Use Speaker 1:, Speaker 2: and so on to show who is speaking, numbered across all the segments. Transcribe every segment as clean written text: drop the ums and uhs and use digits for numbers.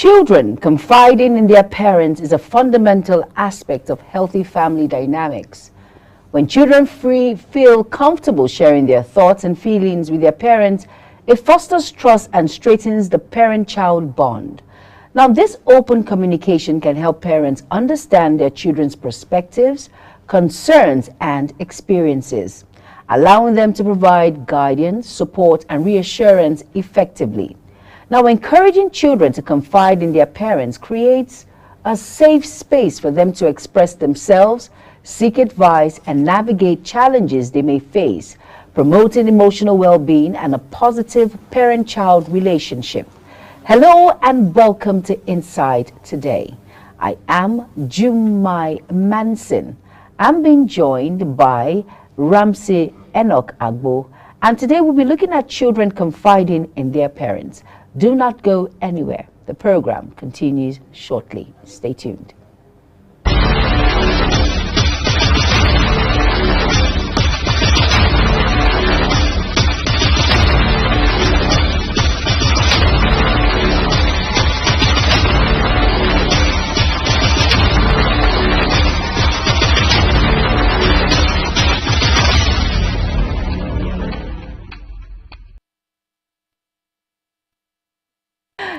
Speaker 1: Children confiding in their parents is a fundamental aspect of healthy family dynamics. When children feel comfortable sharing their thoughts and feelings with their parents, it fosters trust and strengthens the parent-child bond. Now, this open communication can help parents understand their children's perspectives, concerns, and experiences, allowing them to provide guidance, support, and reassurance effectively. Now, encouraging children to confide in their parents creates a safe space for them to express themselves, seek advice, and navigate challenges they may face, promoting emotional well-being and a positive parent-child relationship. Hello and welcome to Insight Today. I am Jumai Manson. I'm being joined by Ramsey Enoch Agbo, and today we'll be looking at children confiding in their parents. Do not go anywhere. The program continues shortly. Stay tuned.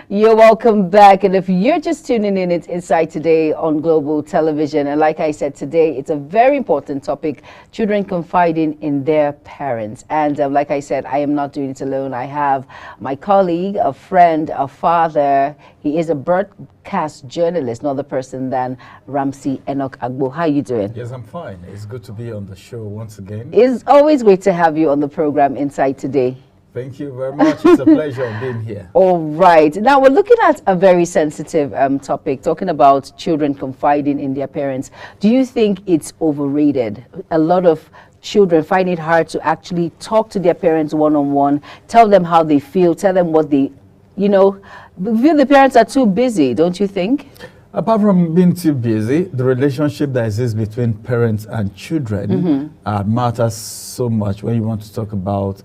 Speaker 1: You're welcome back, and if you're just tuning in, it's Insight Today on Global Television. And like I said, today it's a very important topic: children confiding in their parents. And like I said, I am not doing it alone. I have my colleague, a friend, a father. He is a broadcast journalist, no other person than Ramsey Enoch Agbo. How are you doing?
Speaker 2: Yes, I'm fine. It's good to be on the show once again.
Speaker 1: It's always great to have you on the program Insight Today.
Speaker 2: Thank you very much. It's a pleasure being here.
Speaker 1: All right. Now we're looking at a very sensitive topic, talking about children confiding in their parents. Do you think it's overrated? A lot of children find it hard to actually talk to their parents one-on-one, tell them how they feel, tell them what they, feel the parents are too busy, don't you think?
Speaker 2: Apart from being too busy, the relationship that exists between parents and children matters so much when you want to talk about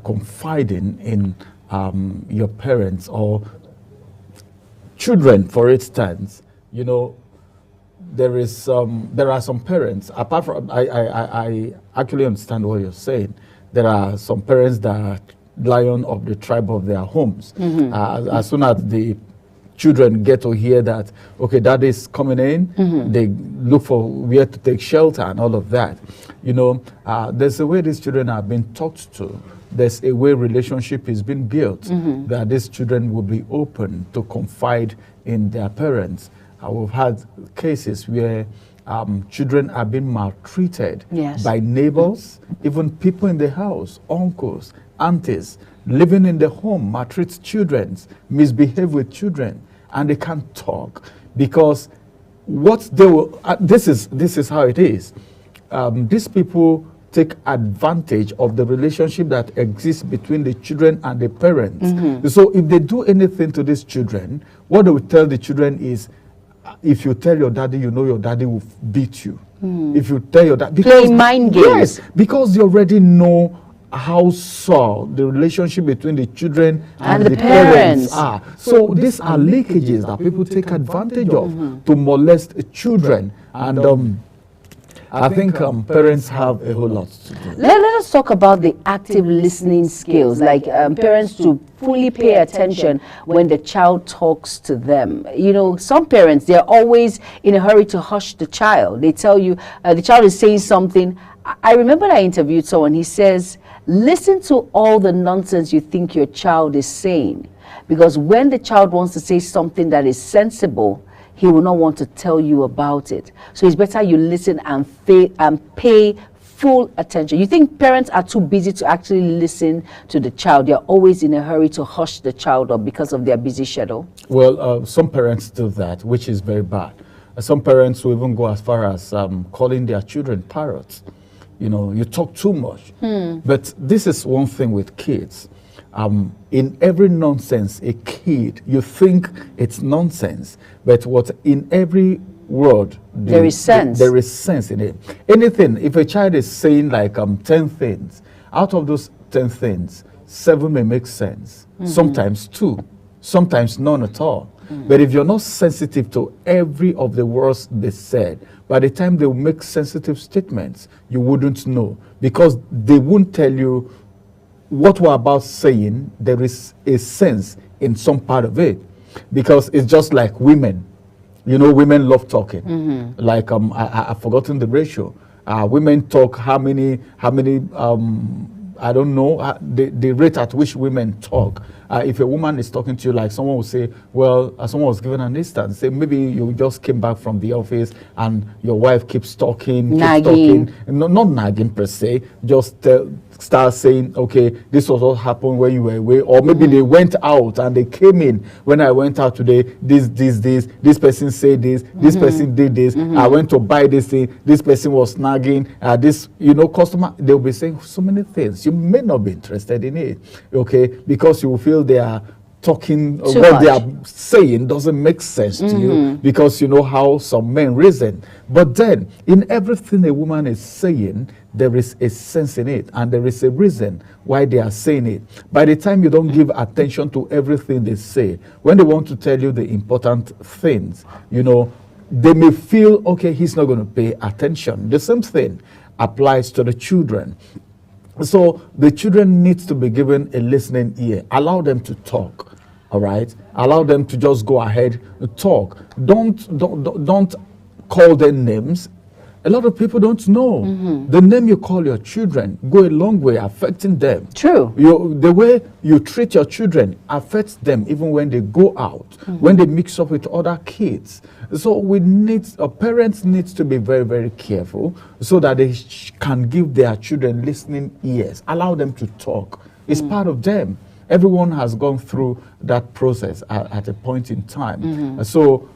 Speaker 2: confiding in your parents or children. For instance, there are some parents. Apart from, I actually understand what you're saying. There are some parents that are lion of the tribe of their homes. As soon as the children get to hear that, okay, dad is coming in, they look for where to take shelter and all of that. There's a way these children are being talked to. There's a way relationship is being built, that these children will be open to confide in their parents. We've had cases where children are being maltreated by neighbors, even people in the house, uncles, aunties, living in the home, maltreat children, misbehave with children, and they can't talk because what they will. This is how it is. These people take advantage of the relationship that exists between the children and the parents. So if they do anything to these children, what they will tell the children is, if you tell your daddy, your daddy will beat you. If you tell your daddy,
Speaker 1: playing mind games.
Speaker 2: Yes, because you already know how the relationship between the children and the parents are. So these are leakages that people take advantage of to molest children. And I think parents have a whole lot to do.
Speaker 1: Let us talk about the active listening skills, like parents to fully pay attention when the child talks to them. Some parents, they're always in a hurry to hush the child. They tell you the child is saying something. I remember I interviewed someone. He says, listen to all the nonsense you think your child is saying, because when the child wants to say something that is sensible, he will not want to tell you about it. So it's better you listen and pay full attention. You think parents are too busy to actually listen to the child? They're always in a hurry to hush the child up because of their busy schedule.
Speaker 2: Well, some parents do that, which is very bad. Some parents will even go as far as calling their children parrots. You talk too much. But this is one thing with kids. In every nonsense, a kid, you think it's nonsense, but in every word,
Speaker 1: there is sense.
Speaker 2: There is sense in it. Anything, if a child is saying like 10 things, out of those 10 things, 7 may make sense. Sometimes 2, sometimes none at all. But if you're not sensitive to every of the words they said, by the time they will make sensitive statements, you wouldn't know, because they won't tell you what we're about saying. There is a sense in some part of it, because it's just like women. You know, women love talking. Like I've forgotten the ratio. Women talk how many I don't know the rate at which women talk. If a woman is talking to you, like someone will say, well, someone was given an instance, say maybe you just came back from the office and your wife keeps talking,
Speaker 1: Nagging.
Speaker 2: No, not nagging per se, just start saying, okay, this was what happened when you were away, or maybe they went out and they came in. When I went out today, this person said this person did this, I went to buy this thing, this person was nagging, this, you know, customer, they'll be saying so many things. You may not be interested in it, okay, because you will feel they are talking,
Speaker 1: Too
Speaker 2: what
Speaker 1: much.
Speaker 2: they are saying doesn't make sense to you, because you know how some men reason. But then, in everything a woman is saying, there is a sense in it, and there is a reason why they are saying it. By the time you don't give attention to everything they say, when they want to tell you the important things, you know, they may feel, okay, he's not going to pay attention. The same thing applies to the children. So the children need to be given a listening ear. Allow them to talk, all right? Allow them to just go ahead and talk. Don't call them names. A lot of people don't know. The name you call your children go a long way affecting them.
Speaker 1: True.
Speaker 2: The way you treat your children affects them even when they go out, when they mix up with other kids. So parents need to be very, very careful so that they can give their children listening ears. Allow them to talk. It's part of them. Everyone has gone through that process at a point in time. So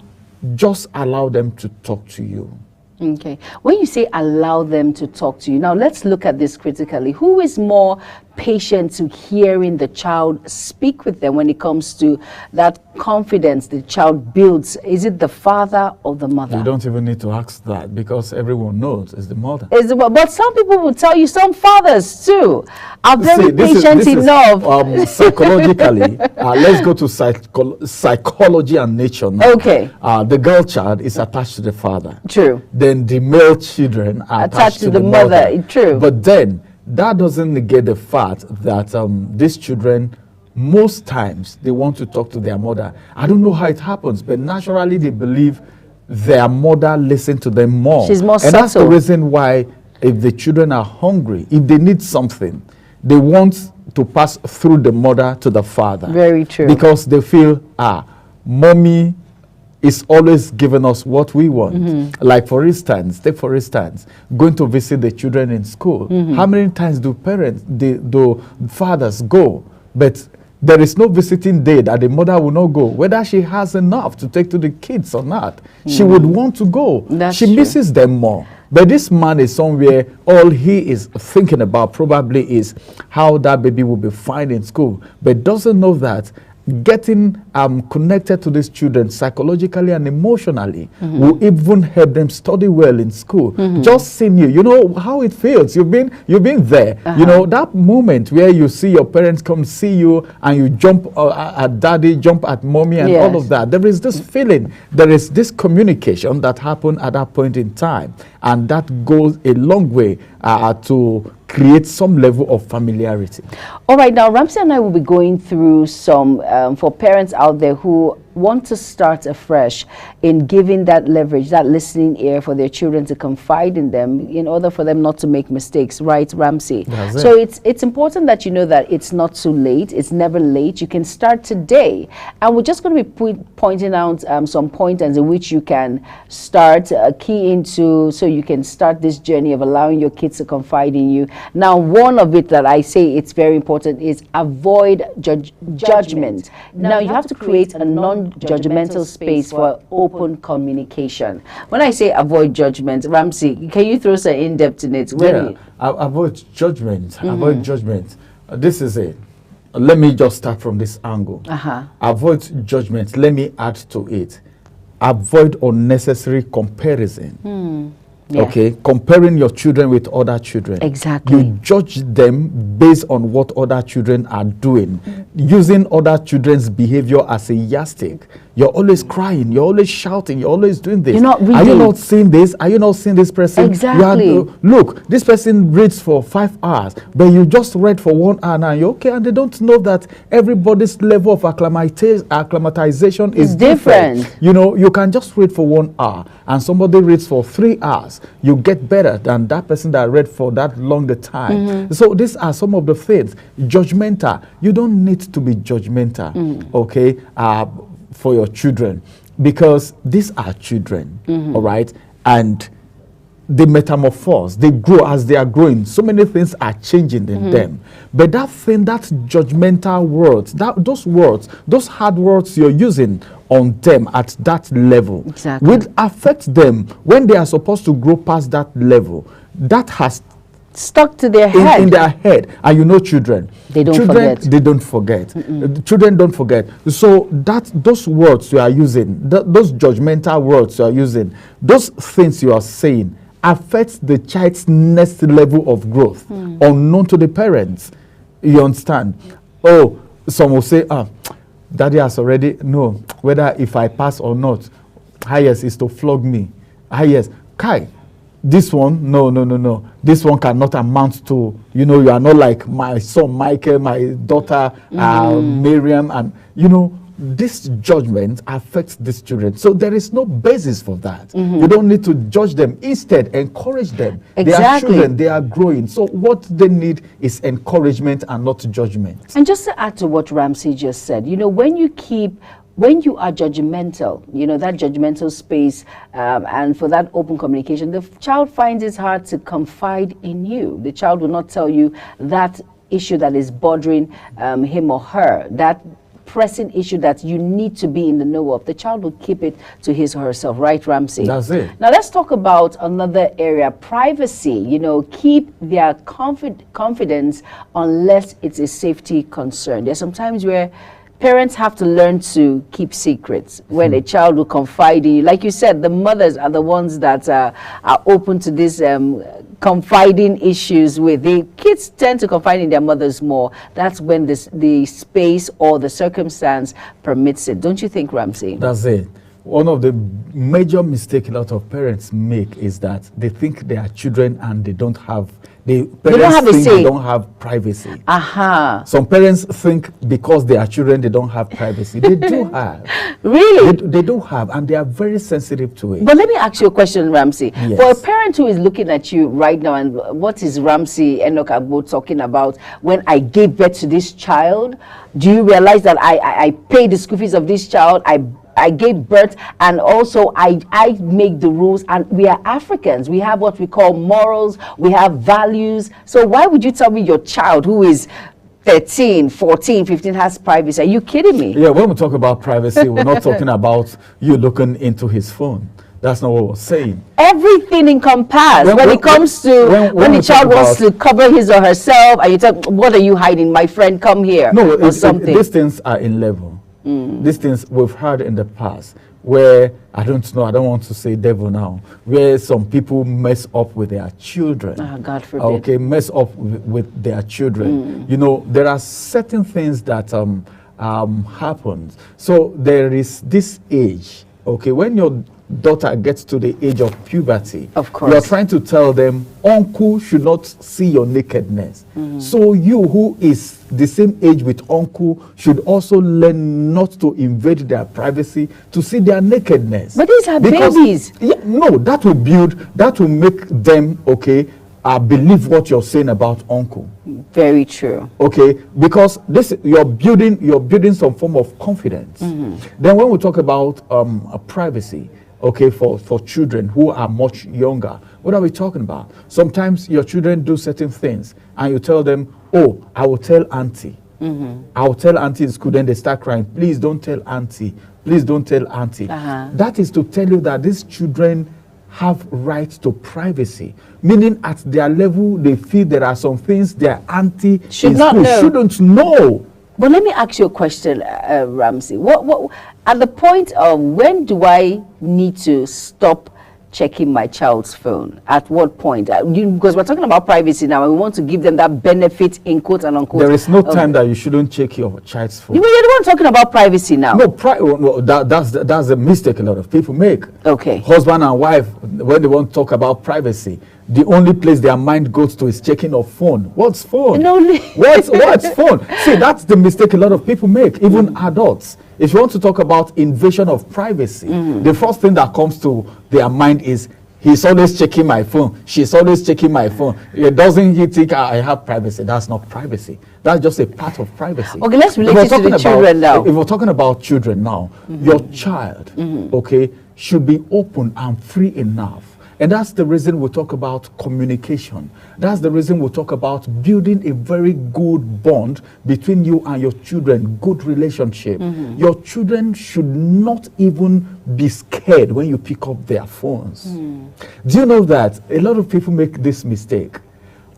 Speaker 2: just allow them to talk to you.
Speaker 1: Okay. When you say allow them to talk to you, now let's look at this critically. Who is more patient to hearing the child speak with them when it comes to that confidence the child builds? Is it the father or the mother?
Speaker 2: You don't even need to ask that, because everyone knows it's the mother.
Speaker 1: But some people will tell you, some fathers too are very
Speaker 2: See,
Speaker 1: patient enough.
Speaker 2: Psychologically, let's go to psychology and nature now.
Speaker 1: Okay.
Speaker 2: The girl child is attached to the father.
Speaker 1: True.
Speaker 2: Then the male children are attached to the mother.
Speaker 1: True.
Speaker 2: But then that doesn't negate the fact that these children, most times, they want to talk to their mother. I don't know how it happens, but naturally they believe their mother listens to them more.
Speaker 1: She's more
Speaker 2: and
Speaker 1: subtle.
Speaker 2: that's the reason why, if the children are hungry, if they need something, they want to pass through the mother to the father.
Speaker 1: Very true.
Speaker 2: Because they feel, mommy is always giving us what we want. Like for instance, going to visit the children in school. How many times do fathers go? But there is no visiting day that the mother will not go, whether she has enough to take to the kids or not. She would want to go.
Speaker 1: That's
Speaker 2: she
Speaker 1: true.
Speaker 2: misses them more. But this man is somewhere, all he is thinking about probably is how that baby will be fine in school, but doesn't know that getting connected to these children psychologically and emotionally will even help them study well in school. Just seeing you know how it feels. You've been there. You know that moment where you see your parents come see you and you jump at daddy, jump at mommy, and all of that. There is this feeling. There is this communication that happened at that point in time, and that goes a long way to create some level of familiarity.
Speaker 1: All right, now Ramsey and I will be going through some, for parents out there who want to start afresh in giving that leverage, that listening ear for their children to confide in them in order for them not to make mistakes, right, Ramsey? So it's important that you know that it's not too late. It's never late. You can start today. And we're just going to be pointing out some pointers in which you can start, key into, so you can start this journey of allowing your kids to confide in you. Now, one of it that I say it's very important is avoid judgment. Now, you have to create a non-judgmental space for open communication. When I say avoid judgment, Ramsey, can you throw some in-depth in it?
Speaker 2: Avoid judgment. Avoid judgment. This is it. Let me just start from this angle. Avoid judgment. Let me add to it. Avoid unnecessary comparison. Okay, comparing your children with other children.
Speaker 1: Exactly.
Speaker 2: You judge them based on what other children are doing, using other children's behavior as a yardstick. You're always crying. You're always shouting. You're always doing this.
Speaker 1: You're not
Speaker 2: Are you
Speaker 1: reading.
Speaker 2: not seeing this? Are you not seeing this person?
Speaker 1: Exactly.
Speaker 2: Look, this person reads for 5 hours, but you just read for 1 hour now. You're okay, and they don't know that everybody's level of acclimatization is different. You know, you can just read for 1 hour, and somebody reads for 3 hours. You get better than that person that read for that longer time. So these are some of the things. Judgmental. You don't need to be judgmental, okay, for your children, because these are children, all right, and they metamorphose, they grow as they are growing. So many things are changing in them. But that thing, that judgmental words, those hard words you're using on them at that level will affect them when they are supposed to grow past that level. That has
Speaker 1: stuck to their head.
Speaker 2: In their head. And you know, children
Speaker 1: don't forget.
Speaker 2: They don't forget. Children don't forget. So those words you are using, those judgmental words you are using, those things you are saying affects the child's next level of growth, unknown to the parents. You understand? Oh, some will say, daddy has already know whether if I pass or not. Highest is to flog me. Highest, Kai. This one, no. This one cannot amount to, you are not like my son Michael, my daughter Miriam, and this judgment affects these children. So there is no basis for that. You don't need to judge them. Instead, encourage them. They are children, they are growing. So what they need is encouragement and not judgment.
Speaker 1: And just to add to what Ramsey just said, when you are judgmental, that judgmental space, and for that open communication, the child finds it hard to confide in you. The child will not tell you that issue that is bothering him or her, that pressing issue that you need to be in the know of. The child will keep it to his or herself, right, Ramsey?
Speaker 2: That's it.
Speaker 1: Now let's talk about another area, privacy. Keep their confidence unless it's a safety concern. There's some times where parents have to learn to keep secrets when a child will confide in you. Like you said, the mothers are the ones that are open to this confiding issues with. The kids tend to confide in their mothers more. That's when the space or the circumstance permits it. Don't you think, Ramsey?
Speaker 2: That's it. One of the major mistakes a lot of parents make is that they think they are children and they don't have they don't have privacy. Some parents think because they are children they don't have privacy. They do have.
Speaker 1: Really?
Speaker 2: They do have, and they are very sensitive to it.
Speaker 1: But let me ask you a question, Ramsey.
Speaker 2: Yes.
Speaker 1: For a parent who is looking at you right now, and what is Ramsey Enoch Agbo talking about? When I gave birth to this child, do you realize that I paid the school fees of this child? I gave birth, and also I make the rules, and we are Africans. We have what we call morals, we have values. So why would you tell me your child who is 13, 14, 15 has privacy? Are you kidding me?
Speaker 2: Yeah, when we talk about privacy, we're not talking about you looking into his phone. That's not what we're saying.
Speaker 1: Everything encompassed when it comes to when the child wants to cover his or herself, and you tell, what are you hiding? My friend, come here.
Speaker 2: No,
Speaker 1: or something.
Speaker 2: These things are in level. These things we've heard in the past where, I don't want to say devil now, where some people mess up with their children.
Speaker 1: God forbid.
Speaker 2: Okay, mess up with their children. There are certain things that happens. So there is this age, okay, when your daughter gets to the age of puberty,
Speaker 1: of course,
Speaker 2: you're trying to tell them uncle should not see your nakedness. So you who is the same age with uncle should also learn not to invade their privacy, to see their nakedness.
Speaker 1: But these are babies.
Speaker 2: No, that will make them believe what you're saying about uncle.
Speaker 1: Very true.
Speaker 2: Okay, because you're building some form of confidence. Then when we talk about privacy, okay, for children who are much younger, what are we talking about? Sometimes your children do certain things and you tell them, oh, I will tell auntie. I will tell auntie in school. Then they start crying, please don't tell auntie, please don't tell auntie. That is to tell you that these children have right to privacy, meaning at their level they feel there are some things their auntie shouldn't know.
Speaker 1: But let me ask you a question, Ramsey. What at the point of when do I need to stop checking my child's phone? At what point? Because we're talking about privacy now, and we want to give them that benefit in quote and unquote.
Speaker 2: There is no time that you shouldn't check your child's phone.
Speaker 1: You're the one talking about privacy now.
Speaker 2: No, that's a mistake a lot of people make.
Speaker 1: Okay.
Speaker 2: Husband and wife, when they want to talk about privacy, the only place their mind goes to is checking a phone. What's phone?
Speaker 1: No,
Speaker 2: What's phone? See, that's the mistake a lot of people make, even adults. If you want to talk about invasion of privacy, the first thing that comes to their mind is, he's always checking my phone. She's always checking my phone. It doesn't he think I have privacy? That's not privacy. That's just a part of privacy.
Speaker 1: Okay, let's relate it to the children now.
Speaker 2: If we're talking about children now, your child, okay, should be open and free enough. And that's the reason we talk about communication. That's the reason we talk about building a very good bond between you and your children, good relationship. Your children should not even be scared when you pick up their phones. Do you know that a lot of people make this mistake?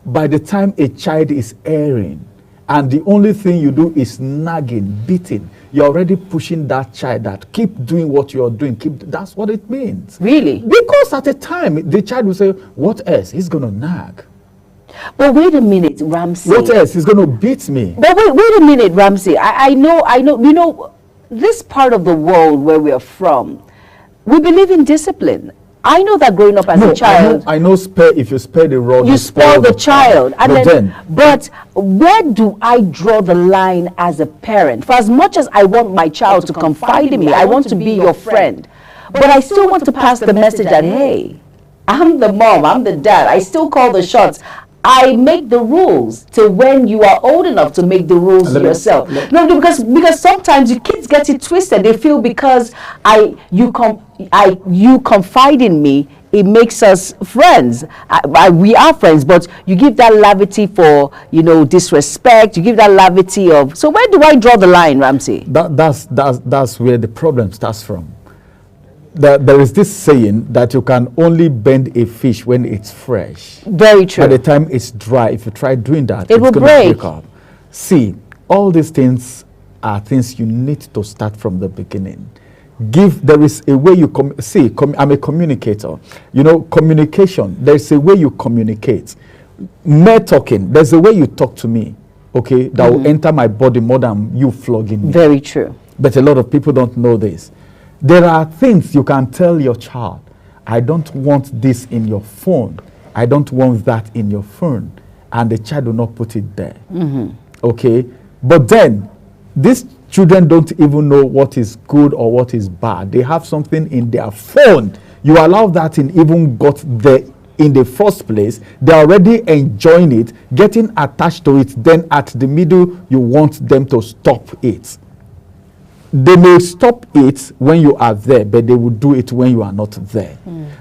Speaker 2: By the time a child is erring, and the only thing you do is nagging, beating, you're already pushing that child that keep doing what you're doing. That's what it means.
Speaker 1: Really?
Speaker 2: Because at a time, the child will say, what else? He's going to nag.
Speaker 1: But wait a minute, Ramsey.
Speaker 2: What else? He's going to beat me.
Speaker 1: But wait a minute, Ramsey. I know, you know, this part of the world where we are from, we believe in discipline. I know that growing up as a child,
Speaker 2: I know if you spare the rod,
Speaker 1: you spoil the child.
Speaker 2: And
Speaker 1: but where do I draw the line as a parent? For as much as I want my child to confide in me, I want to be your friend, but I still want to pass the message that, hey, I'm the mom, I'm the dad, I still call the shots. I make the rules to when you are old enough to make the rules yourself. No, because sometimes your kids get it twisted. They feel because you confide in me, it makes us friends. We are friends, but you give that levity for, you know, disrespect. You give that levity of. So where do I draw the line, Ramsey?
Speaker 2: That's where the problem starts from. There is this saying that you can only bend a fish when it's fresh.
Speaker 1: Very true.
Speaker 2: By the time it's dry, if you try doing that,
Speaker 1: it will break
Speaker 2: up. See, all these things are things you need to start from the beginning. There is a way you I'm a communicator. You know, communication, there's a way you communicate. Mere talking, there's a way you talk to me, okay, that will enter my body more than you flogging me.
Speaker 1: Very true.
Speaker 2: But a lot of people don't know this. There are things you can tell your child. I don't want this in your phone. I don't want that in your phone. And the child will not put it there. Okay? But then, these children don't even know what is good or what is bad. They have something in their phone. You allow that in even got there in the first place. They're already enjoying it, getting attached to it. Then at the middle, you want them to stop it. They may stop it when you are there, but they will do it when you are not there.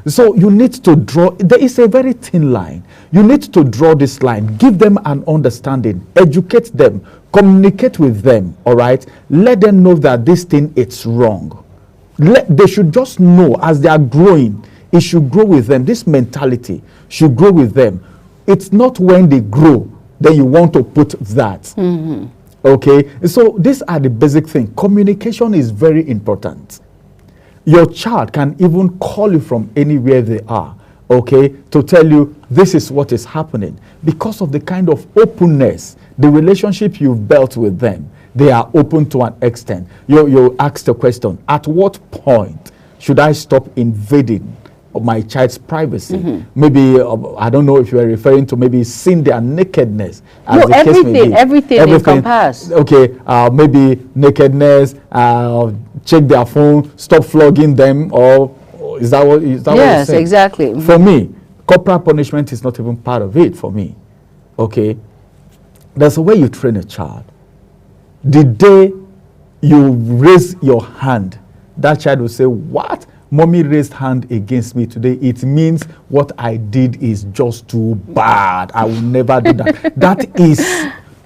Speaker 2: So you need to draw, there is a very thin line. You need to draw this line, give them an understanding, educate them, communicate with them, all right? Let them know that this thing is wrong. They should just know as they are growing, it should grow with them. This mentality should grow with them. It's not when they grow that you want to put that. Okay, so these are the basic things. Communication is very important. Your child can even call you from anywhere they are, okay, to tell you this is what is happening. Because of the kind of openness, the relationship you've built with them, they are open to an extent. You ask the question, at what point should I stop invading my child's privacy? Maybe I don't know if you are referring to maybe seeing their nakedness.
Speaker 1: No, everything encompassed.
Speaker 2: Okay, maybe nakedness, check their phone, stop flogging them, or is that what you're saying?
Speaker 1: Yes, exactly.
Speaker 2: For me, corporal punishment is not even part of it for me. Okay, there's a way you train a child. The day you raise your hand, that child will say, what? Mommy raised hand against me today. It means what I did is just too bad. I will never do that. That is,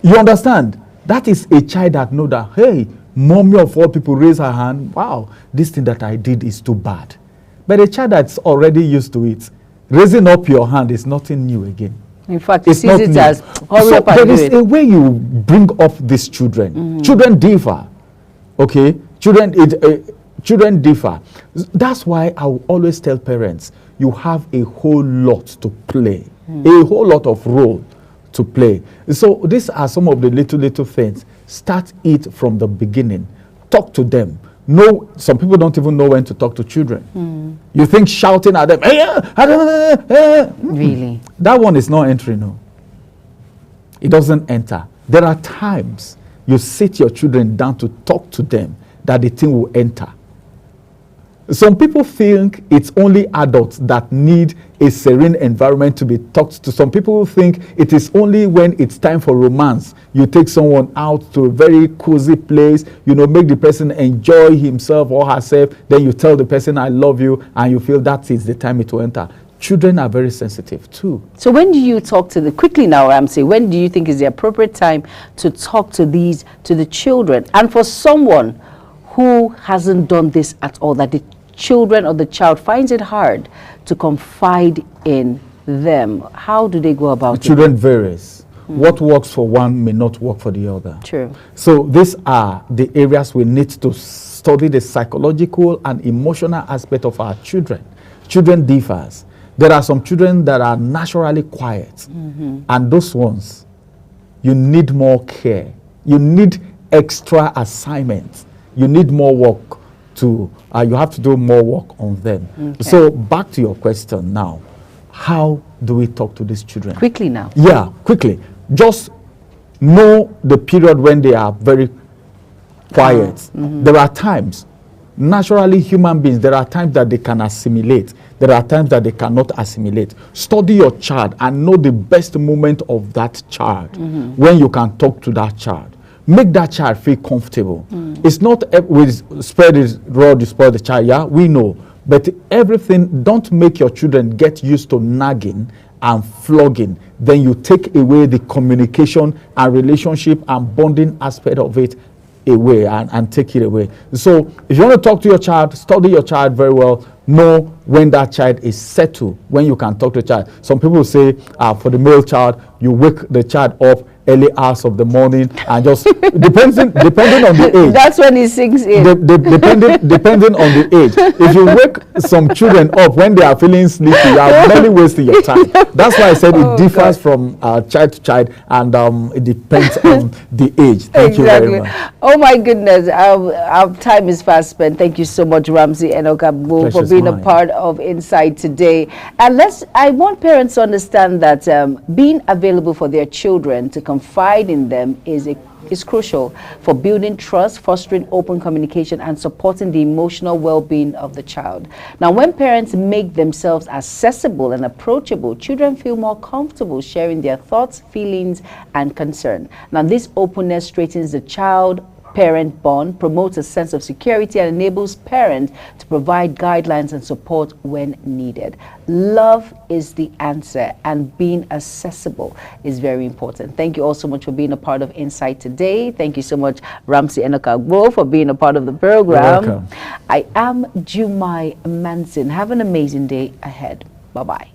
Speaker 2: you understand? That is a child that know that, hey, mommy of all people raise her hand. Wow, this thing that I did is too bad. But a child that's already used to it, raising up your hand is nothing new again.
Speaker 1: In fact, it sees it as hurry up and do it.
Speaker 2: There is a way you bring up these children. Children differ. Okay? Children, Children differ. That's why I will always tell parents, you have a whole lot to play, a whole lot of role to play. So these are some of the little things. Start it from the beginning. Talk to them. No, some people don't even know when to talk to children. You think shouting at them,
Speaker 1: Really?
Speaker 2: that one is not entering. No, it doesn't enter. There are times you sit your children down to talk to them that the thing will enter. Some people think it's only adults that need a serene environment to be talked to. Some people think it is only when it's time for romance. You take someone out to a very cozy place, make the person enjoy himself or herself. Then you tell the person, I love you, and you feel that is the time it will enter. Children are very sensitive too.
Speaker 1: So when do you talk to quickly now, Ramsey, when do you think is the appropriate time to talk to the children? And for someone who hasn't done this at all, that the children or the child finds it hard to confide in them, how do they go about it?
Speaker 2: Children varies. What works for one may not work for the other.
Speaker 1: True.
Speaker 2: So these are the areas we need to study, the psychological and emotional aspect of our children. Children differs. There are some children that are naturally quiet, and those ones, you need more care. You need extra assignments. You need more work you have to do more work on them. Okay. So back to your question now. How do we talk to these children?
Speaker 1: Quickly now.
Speaker 2: Yeah, quickly. Just know the period when they are very quiet. There are times, naturally human beings, there are times that they can assimilate. There are times that they cannot assimilate. Study your child and know the best moment of that child when you can talk to that child. Make that child feel comfortable. It's not with spread his rod, you spoil the child. Yeah, we know. But everything, don't make your children get used to nagging and flogging. Then you take away the communication and relationship and bonding aspect of it away and take it away. So if you want to talk to your child, study your child very well. Know when that child is settled, when you can talk to the child. Some people say for the male child, you wake the child up early hours of the morning and just depending on the age.
Speaker 1: That's when he sinks in.
Speaker 2: Depending on the age. If you wake some children up when they are feeling sleepy, you are really wasting your time. That's why I said it differs from child to child, and it depends on the age. Thank you very much.
Speaker 1: Oh my goodness, our time is fast spent. Thank you so much, Ramsey Enoch-Agbo, for being a part of Insight today. And I want parents to understand that being available for their children to confide in them is crucial for building trust, fostering open communication, and supporting the emotional well-being of the child. Now, when parents make themselves accessible and approachable, children feel more comfortable sharing their thoughts, feelings, and concern. Now, this openness strengthens the child-parent bond, promotes a sense of security, and enables parents to provide guidelines and support when needed. Love is the answer, and being accessible is very important. Thank you all so much for being a part of Insight today. Thank you so much, Ramsey Enoch-Agbo, for being a part of the program.
Speaker 2: You're welcome.
Speaker 1: I am Jumai Manson. Have an amazing day ahead. Bye-bye.